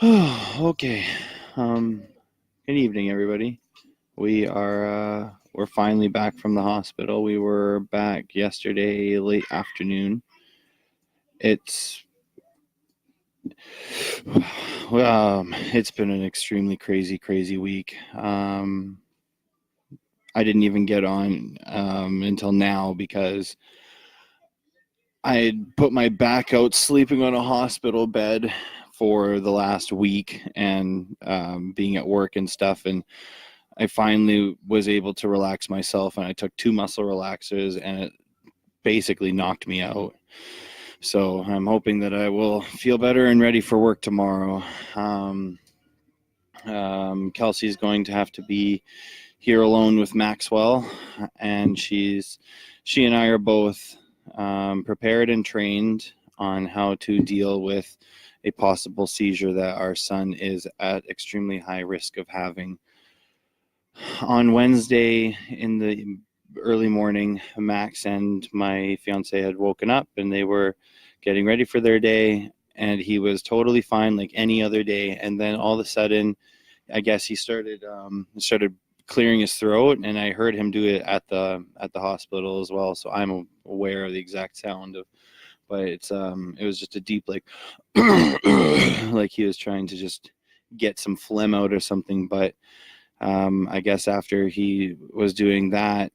Okay. Um, Good evening, everybody. We're finally back from the hospital. We were back yesterday late afternoon. It's it's been an extremely crazy week. I didn't even get on until now because I had put my back out sleeping on a hospital bed for the last week and being at work and stuff, and I finally was able to relax myself, and I took 2 muscle relaxers, and it basically knocked me out. So I'm hoping that I will feel better and ready for work tomorrow. Um, Kelsey's going to have to be here alone with Maxwell, and she and I are both prepared and trained on how to deal with a possible seizure that our son is at extremely high risk of having. On Wednesday in the early morning, Max and my fiance had woken up and they were getting ready for their day, and he was totally fine like any other day. And then all of a sudden, I guess he started clearing his throat, and I heard him do it at the hospital as well. So I'm aware of the exact sound of, but it was just a deep like like he was trying to just get some phlegm out or something. But I guess after he was doing that,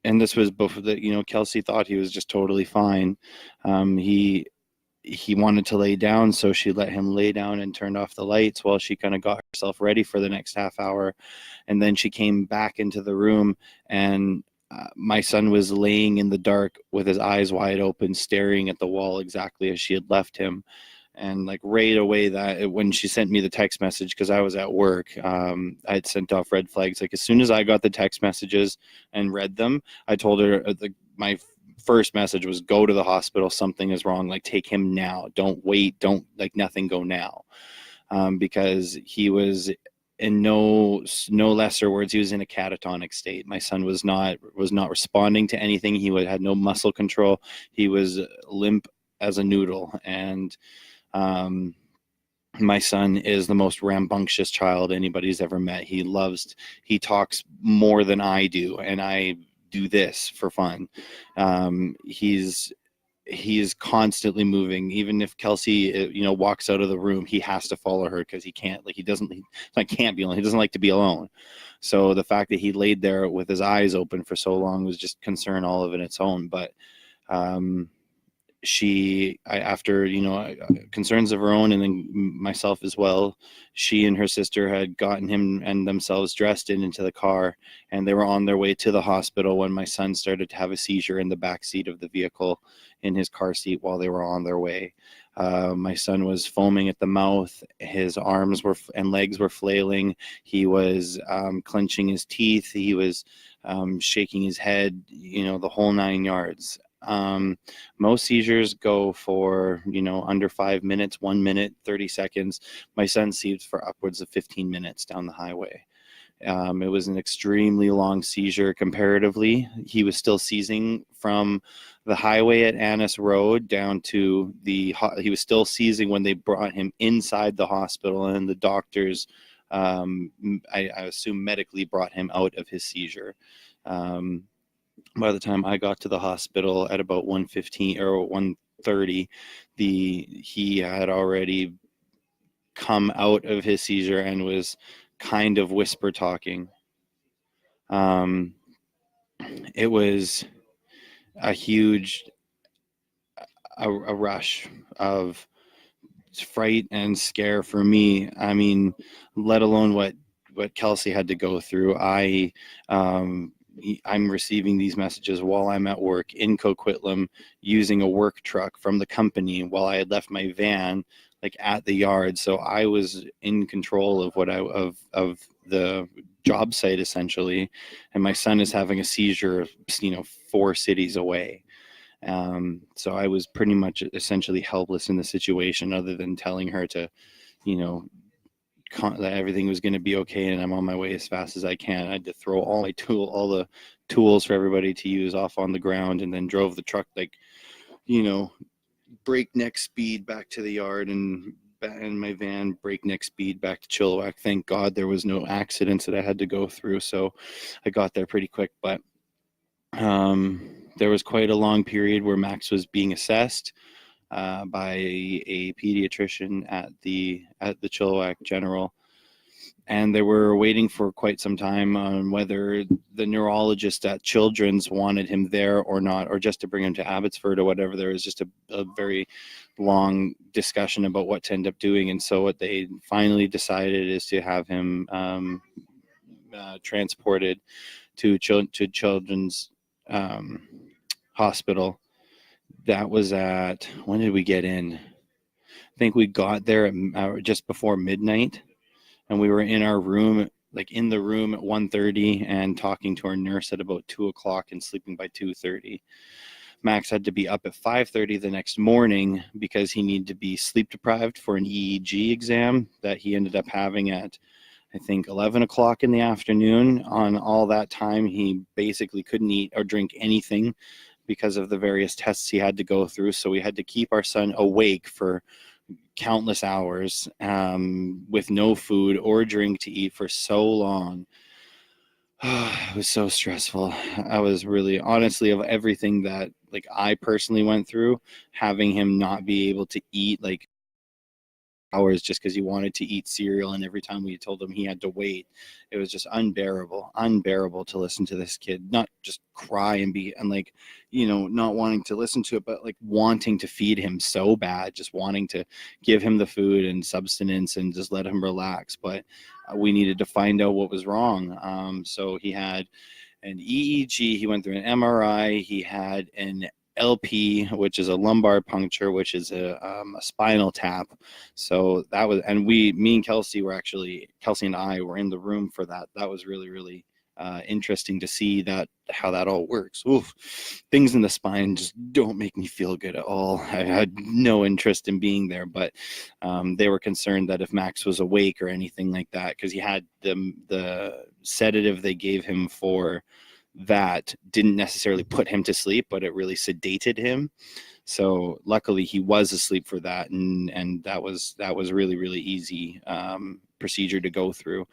and this was before Kelsey thought he was just totally fine. He wanted to lay down, so she let him lay down and turned off the lights while she kind of got herself ready for the next half hour. And then she came back into the room, and my son was laying in the dark with his eyes wide open, staring at the wall exactly as she had left him. And like right away, that when she sent me the text message, because I was at work, I had sent off red flags. Like as soon as I got the text messages and read them, I told her my first message was, go to the hospital, something is wrong, like take him now, don't wait, don't like nothing, go now. Because he was, in no lesser words, he was in a catatonic state. My son was not responding to anything. He had no muscle control. He was limp as a noodle. And um, my son is the most rambunctious child anybody's ever met. He talks more than I do, and I do this for fun. He is constantly moving. Even if Kelsey, walks out of the room, he has to follow her because he can't, like, he doesn't, he can't be alone. He doesn't like to be alone. So the fact that he laid there with his eyes open for so long was just concern all of it its own. But um, after concerns of her own, and then myself as well, she and her sister had gotten him and themselves dressed into the car, and they were on their way to the hospital when my son started to have a seizure in the back seat of the vehicle in his car seat while they were on their way. My son was foaming at the mouth. His arms and legs were flailing. He was clenching his teeth. He was shaking his head, the whole 9 yards. Most seizures go for, under 5 minutes, 1 minute, 30 seconds. My son seized for upwards of 15 minutes down the highway. It was an extremely long seizure comparatively. He was still seizing from the highway at Annis Road down to he was still seizing when they brought him inside the hospital, and the doctors, I assume medically, brought him out of his seizure. By the time I got to the hospital at about 1:15 or 1:30, he had already come out of his seizure and was kind of whisper talking. Um, it was a huge a rush of fright and scare for me. I mean, let alone what Kelsey had to go through. I'm receiving these messages while I'm at work in Coquitlam using a work truck from the company while I had left my van like at the yard. So I was in control of of the job site essentially, and my son is having a seizure, 4 cities away. So I was pretty much essentially helpless in the situation, other than telling her to, you know, that everything was going to be okay and I'm on my way as fast as I can. I had to throw all the tools for everybody to use off on the ground, and then drove the truck like, breakneck speed back to the yard and in my van, breakneck speed back to Chilliwack. Thank God there was no accidents that I had to go through, so I got there pretty quick. But there was quite a long period where Max was being assessed by a pediatrician at the Chilliwack General, and they were waiting for quite some time on whether the neurologist at Children's wanted him there or not, or just to bring him to Abbotsford or whatever. There was just a very long discussion about what to end up doing, and so what they finally decided is to have him transported to Children's Hospital. That was at, when did we get in? I think we got there at just before midnight, and we were in our room, like in the room at 1:30 and talking to our nurse at about 2 o'clock and sleeping by 2:30. Max had to be up at 5:30 the next morning because he needed to be sleep deprived for an EEG exam that he ended up having at, I think, 11 o'clock in the afternoon. On all that time, he basically couldn't eat or drink anything because of the various tests he had to go through. So we had to keep our son awake for countless hours with no food or drink to eat for so long. It was so stressful. I was really, honestly, of everything that like I personally went through, having him not be able to eat like hours just because he wanted to eat cereal, and every time we told him he had to wait, it was just unbearable to listen to this kid not just cry and be, and like, you know, not wanting to listen to it, but like wanting to feed him so bad, just wanting to give him the food and substance and just let him relax. But we needed to find out what was wrong. So he had an EEG, he went through an MRI, he had an LP, which is a lumbar puncture, which is a spinal tap. So that was, and me and Kelsey and I were in the room for that. That was really, really interesting to see how that all works. Oof, things in the spine just don't make me feel good at all. I had no interest in being there, but they were concerned that if Max was awake or anything like that, because he had the sedative they gave him for that didn't necessarily put him to sleep, but it really sedated him. So luckily he was asleep for that, and that was really, really easy procedure to go through.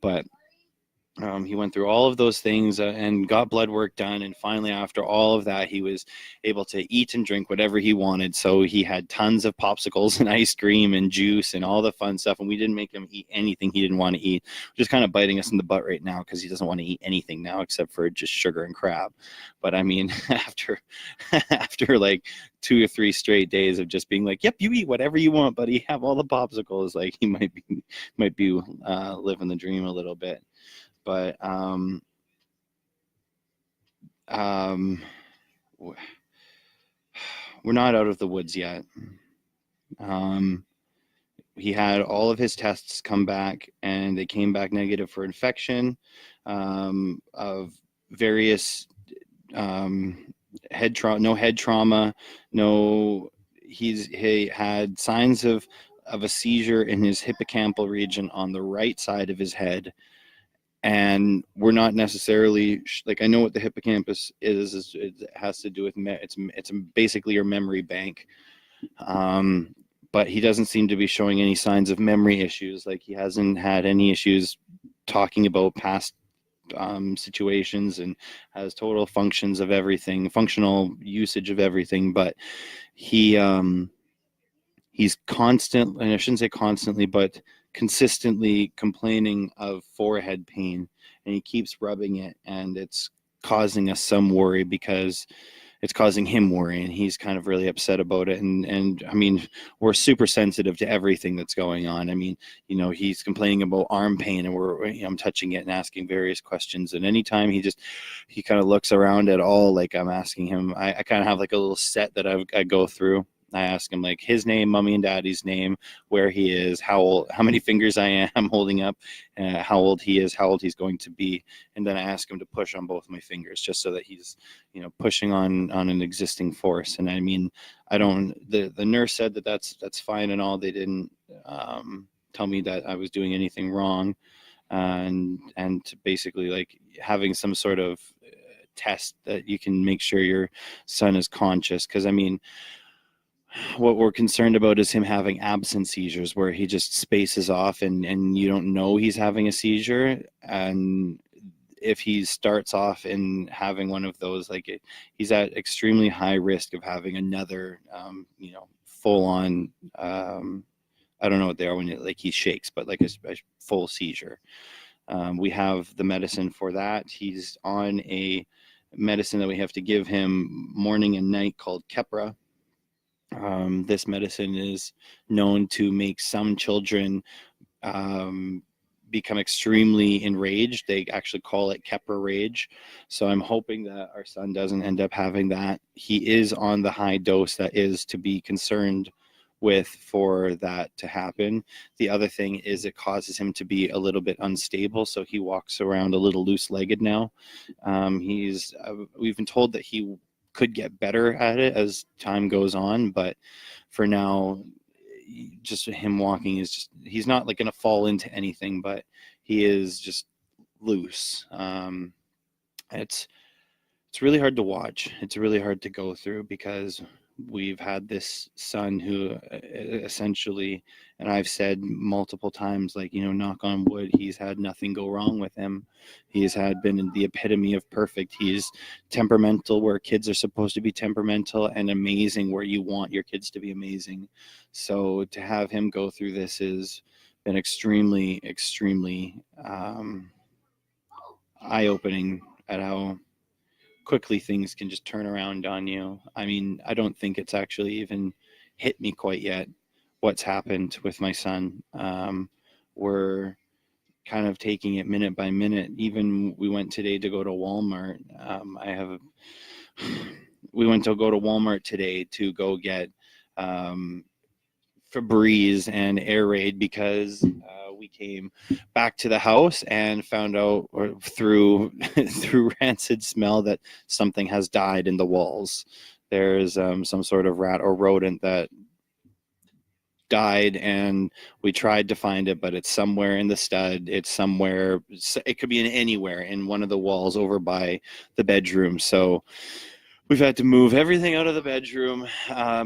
But he went through all of those things and got blood work done. And finally, after all of that, he was able to eat and drink whatever he wanted. So he had tons of popsicles and ice cream and juice and all the fun stuff. And we didn't make him eat anything he didn't want to eat, which is kind of biting us in the butt right now because he doesn't want to eat anything now except for just sugar and crab. But I mean, after like 2 or 3 straight days of just being like, yep, you eat whatever you want, buddy, have all the popsicles, like he might be living the dream a little bit. But we're not out of the woods yet. He had all of his tests come back, and they came back negative for infection of various no head trauma, no. He had signs of a seizure in his hippocampal region on the right side of his head. And we're not necessarily like, I know what the hippocampus is it has to do with it's basically your memory bank, but he doesn't seem to be showing any signs of memory issues. Like he hasn't had any issues talking about past situations, and has total functions of everything, functional usage of everything. But he's constant, and I shouldn't say constantly, but consistently complaining of forehead pain, and he keeps rubbing it, and it's causing us some worry because it's causing him worry, and he's kind of really upset about it. And I mean, we're super sensitive to everything that's going on. I mean, you know, he's complaining about arm pain, and I'm touching it and asking various questions. And anytime he kind of looks around at all, like I'm asking him, I kind of have like a little set that I go through. I ask him like his name, mommy and daddy's name, where he is, how old, how many fingers I am holding up, how old he is, how old he's going to be. And then I ask him to push on both my fingers just so that he's, you know, pushing on an existing force. And I mean, the nurse said that that's fine and all. They didn't tell me that I was doing anything wrong. And to basically like having some sort of test that you can make sure your son is conscious. Because I mean, What we're concerned about is him having absent seizures where he just spaces off and you don't know he's having a seizure. And if he starts off in having one of those, like he's at extremely high risk of having another, full on, I don't know what they are when like he shakes, but like a full seizure. We have the medicine for that. He's on a medicine that we have to give him morning and night called Keppra. This medicine is known to make some children um, become extremely enraged. They actually call it Keppra rage. So I'm hoping that our son doesn't end up having that. He is on the high dose that is to be concerned with for that to happen. The other thing is it causes him to be a little bit unstable, so he walks around a little loose-legged now. We've been told that he could get better at it as time goes on, but for now, just him walking is just, he's not like going to fall into anything, but he is just loose. It's really hard to watch. It's really hard to go through because we've had this son who essentially, and I've said multiple times, like, knock on wood, he's had nothing go wrong with him. He's had been the epitome of perfect. He's temperamental where kids are supposed to be temperamental, and amazing where you want your kids to be amazing. So to have him go through this has been extremely, extremely eye-opening at how quickly things can just turn around on you. I mean, I don't think it's actually even hit me quite yet what's happened with my son. We're kind of taking it minute by minute. Even we went today to go to Walmart. We went to go to Walmart today to go get Febreze and Air Raid because we came back to the house and found out through rancid smell that something has died in the walls. There's some sort of rat or rodent that died, and we tried to find it, but it's somewhere in the stud. It's somewhere. It could be in anywhere in one of the walls over by the bedroom. So we've had to move everything out of the bedroom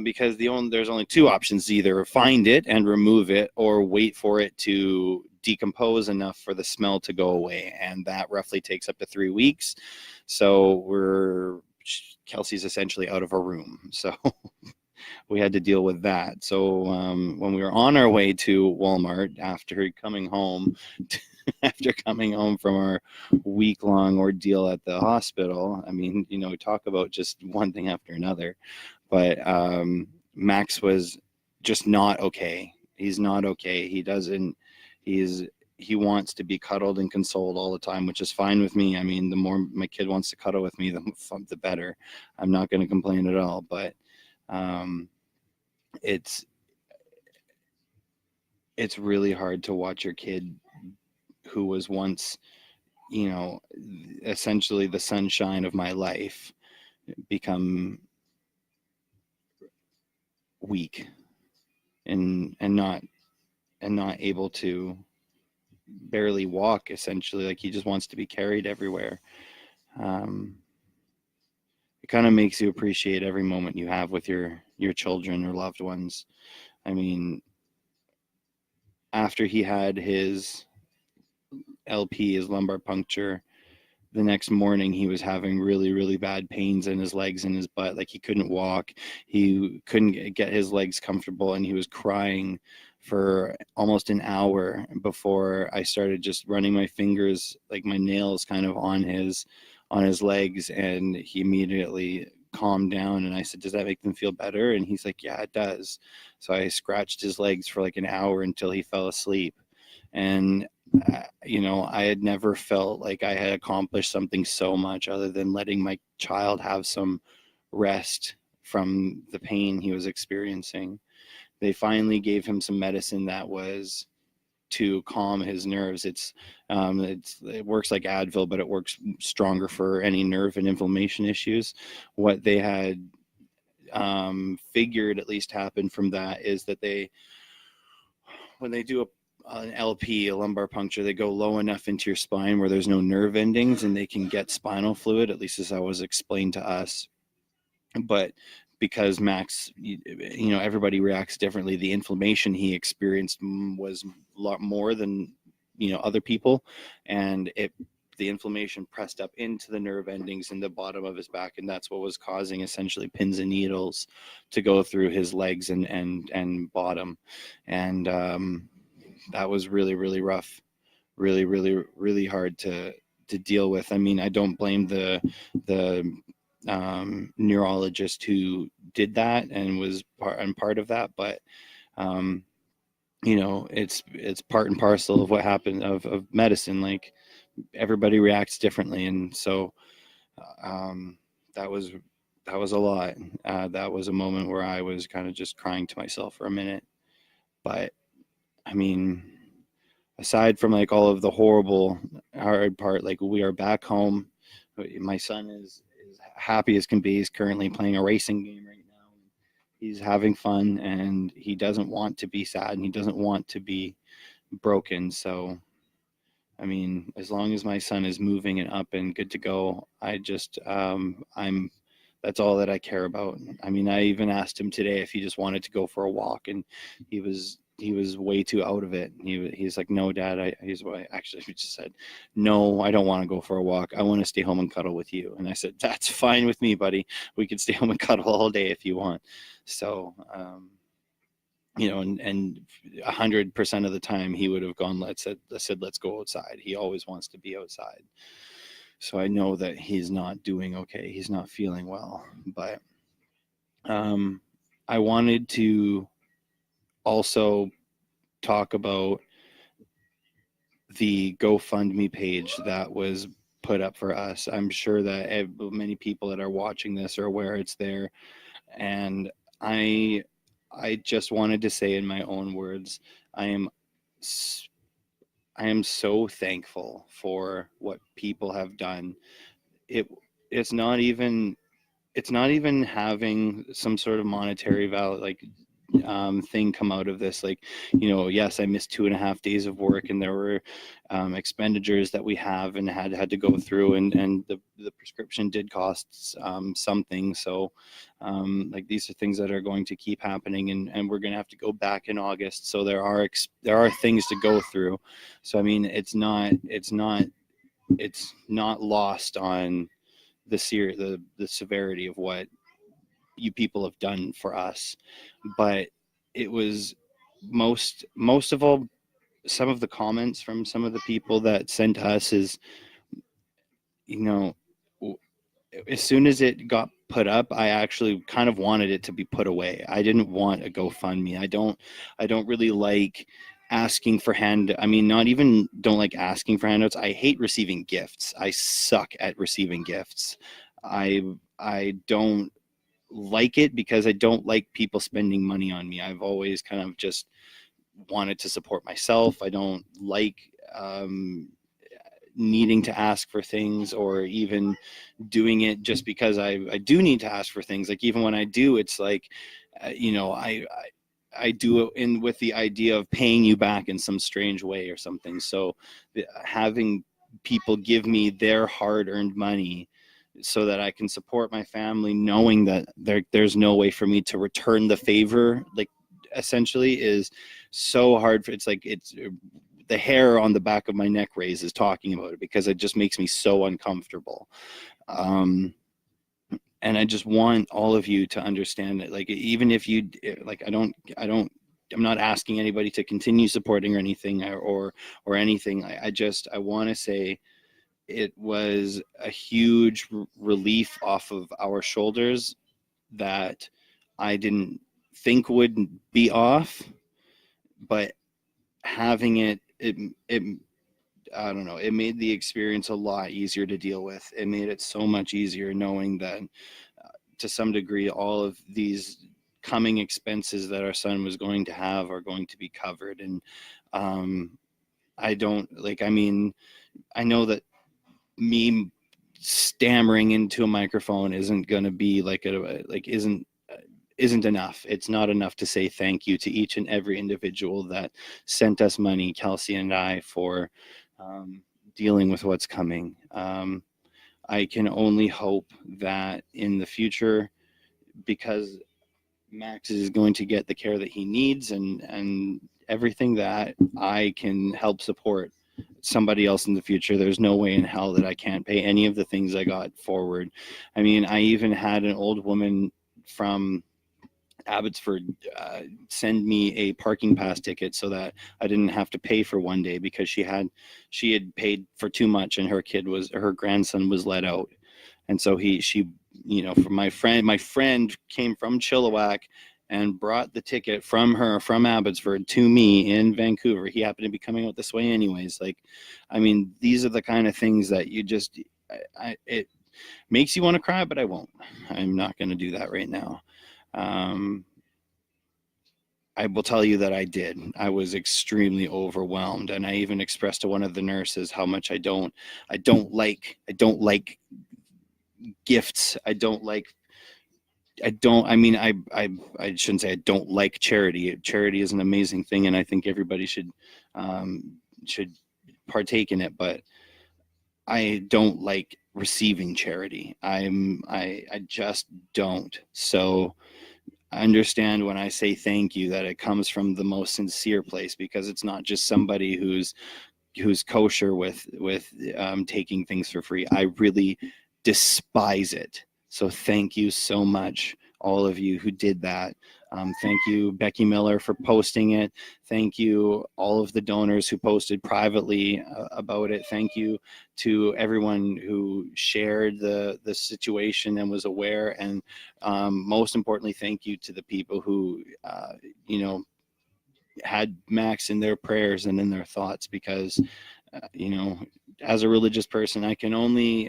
because there's only two options: either find it and remove it, or wait for it to decompose enough for the smell to go away, and that roughly takes up to 3 weeks. So Kelsey's essentially out of a room. So we had to deal with that. So when we were on our way to Walmart after coming home from our week-long ordeal at the hospital, I mean, talk about just one thing after another. But Max was just not okay. He's not okay. He wants to be cuddled and consoled all the time, which is fine with me. I mean, the more my kid wants to cuddle with me, the better. I'm not going to complain at all. But it's really hard to watch your kid who was once, essentially the sunshine of my life become weak and not able to barely walk, essentially. Like, he just wants to be carried everywhere. It kind of makes you appreciate every moment you have with your children or loved ones. I mean, after he had his LP, his lumbar puncture, the next morning he was having really, really bad pains in his legs and his butt. Like, he couldn't walk. He couldn't get his legs comfortable, and he was crying for almost an hour before I started just running my fingers, like my nails, kind of on his legs, and he immediately calmed down. And I said, "Does that make them feel better?" And he's like, "Yeah, it does." So I scratched his legs for like an hour until he fell asleep. And I had never felt like I had accomplished something so much other than letting my child have some rest from the pain he was experiencing. They finally gave him some medicine that was to calm his nerves. It works like Advil, but it works stronger for any nerve and inflammation issues. What they had figured at least happened from that is that when they do an LP, a lumbar puncture, they go low enough into your spine where there's no nerve endings, and they can get spinal fluid, at least as I was explained to us. But because Max, everybody reacts differently. The inflammation he experienced was a lot more than, other people. And the inflammation pressed up into the nerve endings in the bottom of his back. And that's what was causing essentially pins and needles to go through his legs and bottom. And that was really, really rough, really, really, really hard to deal with. I mean, I don't blame the neurologist who did that and was part of that, but it's part and parcel of what happened of medicine. Like, everybody reacts differently, and so um, that was a lot. That was a moment where I was kind of just crying to myself for a minute. But I mean, aside from like all of the horrible, hard part, like, we are back home. My son is happy as can be. He's currently playing a racing game right now. He's having fun, and he doesn't want to be sad, and he doesn't want to be broken. So, I mean, as long as my son is moving and up and good to go, that's all that I care about. I mean, I even asked him today if he just wanted to go for a walk, and he was way too out of it. He's like, "No, Dad." He just said, "No, I don't want to go for a walk. I want to stay home and cuddle with you." And I said, "That's fine with me, buddy. We can stay home and cuddle all day if you want." So, and 100% of the time he would have gone, let's go outside. He always wants to be outside. So I know that he's not doing okay. He's not feeling well. But I wanted to also talk about the GoFundMe page that was put up for us. I'm sure that many people that are watching this are aware it's there. And I just wanted to say in my own words, I am so thankful for what people have done. It's not even having some sort of monetary value, like, thing come out of this. Like, yes, I missed 2.5 days of work, and there were expenditures that we have and had to go through, and the prescription did cost something. So like, these are things that are going to keep happening, and we're going to have to go back in August. So there are things to go through. So I mean, it's not lost on the severity of what you people have done for us. But it was most of all, some of the comments from some of the people that sent us is, as soon as it got put up, I actually kind of wanted it to be put away. I didn't want a GoFundMe. I don't really like asking for don't like asking for handouts. I hate receiving gifts. I suck at receiving gifts. I don't like it because I don't like people spending money on me. I've always kind of just wanted to support myself. I don't like needing to ask for things, or even doing it just because I do need to ask for things. Like, even when I do, it's like, I do it with the idea of paying you back in some strange way or something. So having people give me their hard-earned money so that I can support my family, knowing that there's no way for me to return the favor, like, essentially, is so hard. It's the hair on the back of my neck raises talking about it, because it just makes me so uncomfortable. And I just want all of you to understand that, like, even if you like, I'm not asking anybody to continue supporting or anything, or anything. I want to say it was a huge relief off of our shoulders that I didn't think would be off, but having it I don't know, it made the experience a lot easier to deal with. It made it so much easier knowing that to some degree all of these coming expenses that our son was going to have are going to be covered. And I know that me stammering into a microphone isn't going to be isn't enough. It's not enough to say thank you to each and every individual that sent us money, Kelsey and I, for dealing with what's coming. I can only hope that in the future, because Max is going to get the care that he needs, and everything that I can help support somebody else in the future. There's no way in hell that I can't pay any of the things I got forward. I mean, I even had an old woman from Abbotsford send me a parking pass ticket so that I didn't have to pay for one day, because she had paid for too much, and her grandson was let out. And so she, for my friend came from Chilliwack and brought the ticket from Abbotsford to me in Vancouver. He happened to be coming out this way anyways. Like, I mean, these are the kind of things that you just, it makes you want to cry, but I won't. I'm not going to do that right now. I will tell you that I did. I was extremely overwhelmed, and I even expressed to one of the nurses how much I don't like gifts. I mean, I shouldn't say I don't like charity. Charity is an amazing thing, and I think everybody should partake in it, but I don't like receiving charity. I just don't. So I understand when I say thank you that it comes from the most sincere place, because it's not just somebody who's kosher with taking things for free. I really despise it. So thank you so much, all of you who did that. Thank you, Becky Miller, for posting it. Thank you, all of the donors who posted privately about it. Thank you to everyone who shared the situation and was aware. And most importantly, thank you to the people who, had Max in their prayers and in their thoughts, because as a religious person, I can only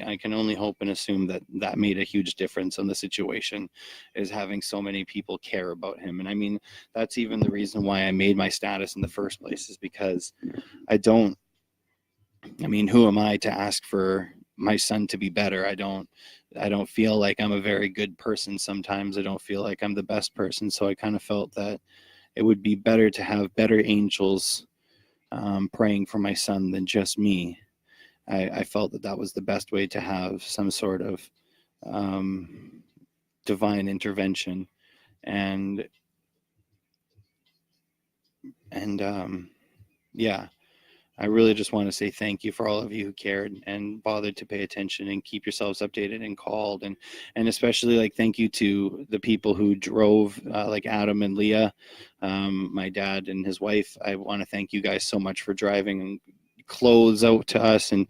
hope and assume that made a huge difference on the situation, is having so many people care about him. And I mean, that's even the reason why I made my status in the first place, is because who am I to ask for my son to be better? I don't feel like I'm a very good person. Sometimes I don't feel like I'm the best person. So I kind of felt that it would be better to have better angels praying for my son than just me. I felt that was the best way to have some sort of divine intervention. And yeah, I really just want to say thank you for all of you who cared and bothered to pay attention and keep yourselves updated and called, and especially like thank you to the people who drove, like Adam and Leah, my dad and his wife. I want to thank you guys so much for driving and clothes out to us, and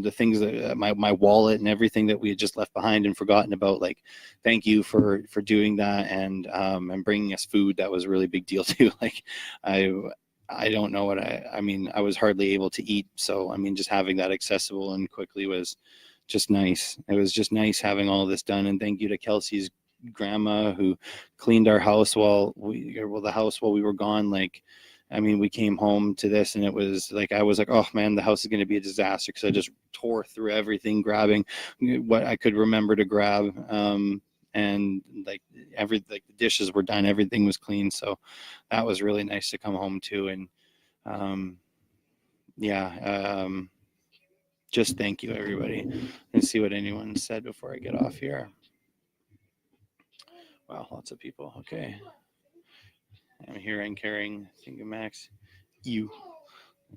the things that my wallet and everything that we had just left behind and forgotten about. Like, thank you for doing that, and bringing us food. That was a really big deal too. Like, I don't know what I mean, I was hardly able to eat. So, I mean, just having that accessible and quickly was just nice. It was just nice having all this done. And thank you to Kelsey's grandma, who cleaned our house while we were gone. Like, I mean, we came home to this, and it was like, I was like, oh man, the house is going to be a disaster, because I just tore through everything, grabbing what I could remember to grab. And like the dishes were done, everything was clean. So that was really nice to come home to. And just thank you, everybody. Let's see what anyone said before I get off here. Wow, lots of people. Okay, I'm here and carrying. Thank you, Max. You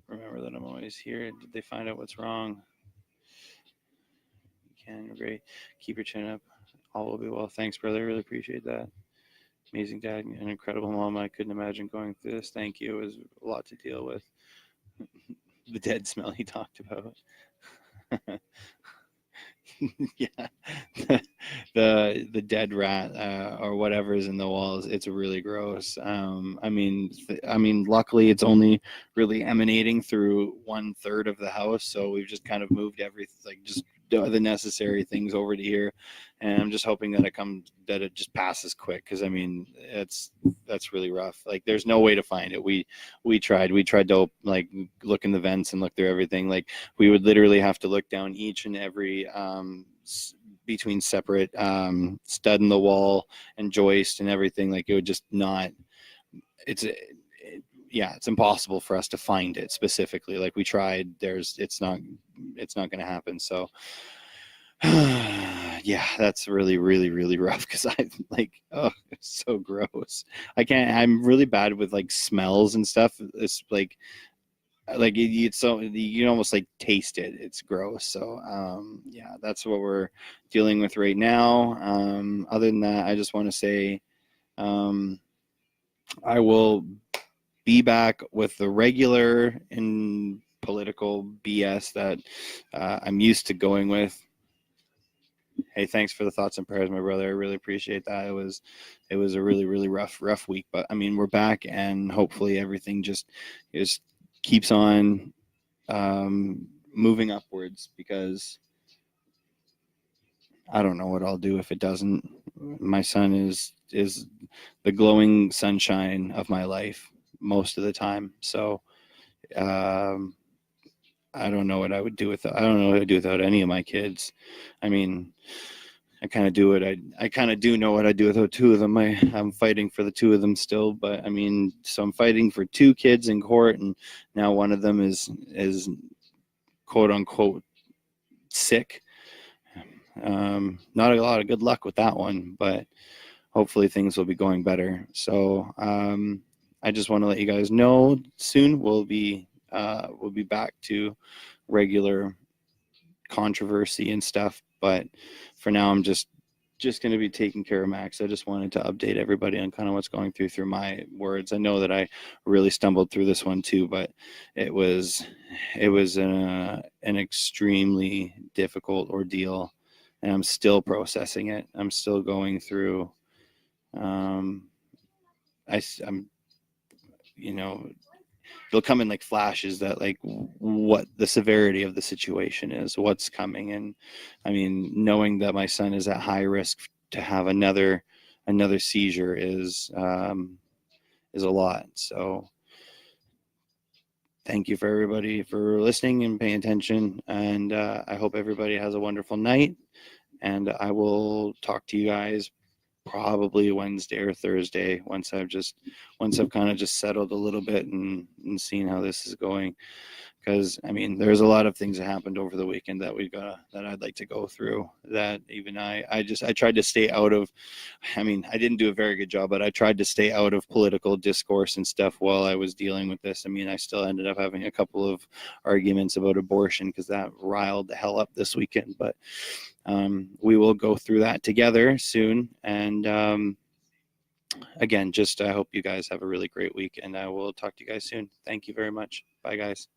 remember that I'm always here. Did they find out what's wrong? You can. You're great. Keep your chin up. All will be well. Thanks, brother. Really appreciate that. Amazing dad, an incredible mom. I couldn't imagine going through this. Thank you. It was a lot to deal with. The dead smell he talked about. Yeah, the dead rat or whatever's in the walls. It's really gross. I mean, luckily it's only really emanating through 1/3 of the house, so we've just kind of moved everything, like just the necessary things over to here, and I'm just hoping that it just passes quick, because I mean, that's really rough. Like, there's no way to find it. We tried to like look in the vents and look through everything. Like, we would literally have to look down each and every between separate stud in the wall and joist and everything. Like, it would just not, it's impossible for us to find it specifically. Like, we tried, it's not going to happen. So yeah, that's really, really, really rough because I like, oh, it's so gross. I'm really bad with like smells and stuff. It's it's so you can almost like taste it. It's gross. So yeah, that's what we're dealing with right now. Other than that, I just want to say um, I will be back with the regular and political BS that I'm used to going with. Hey, thanks for the thoughts and prayers, my brother. I really appreciate that. It was a really, really rough week, but I mean, we're back, and hopefully everything just keeps on moving upwards, because I don't know what I'll do if it doesn't. My son is the glowing sunshine of my life most of the time. So um, I don't know what I would do I don't know what I'd do without any of my kids. I mean, I kind of do what I kind of do know what I do without two of them. I'm fighting for the two of them still, but I mean, so I'm fighting for two kids in court, and now one of them is quote unquote sick. Not a lot of good luck with that one, but hopefully things will be going better. So I just want to let you guys know soon we'll be back to regular controversy and stuff. But for now, I'm just going to be taking care of Max. I just wanted to update everybody on kind of what's going through my words. I know that I really stumbled through this one too, but it was an extremely difficult ordeal, and I'm still processing it. I'm still going through. I'm, you know, it'll come in like flashes that like what the severity of the situation is, what's coming. And I mean, knowing that my son is at high risk to have another seizure is a lot. So thank you for everybody for listening and paying attention, and I hope everybody has a wonderful night, and I will talk to you guys probably Wednesday or Thursday once I've kind of just settled a little bit and seen how this is going. Because I mean, there's a lot of things that happened over the weekend that that I'd like to go through, that even I tried to stay out of. I mean, I didn't do a very good job, but I tried to stay out of political discourse and stuff while I was dealing with this. I mean, I still ended up having a couple of arguments about abortion because that riled the hell up this weekend. But we will go through that together soon. And again, just I hope you guys have a really great week, and I will talk to you guys soon. Thank you very much. Bye, guys.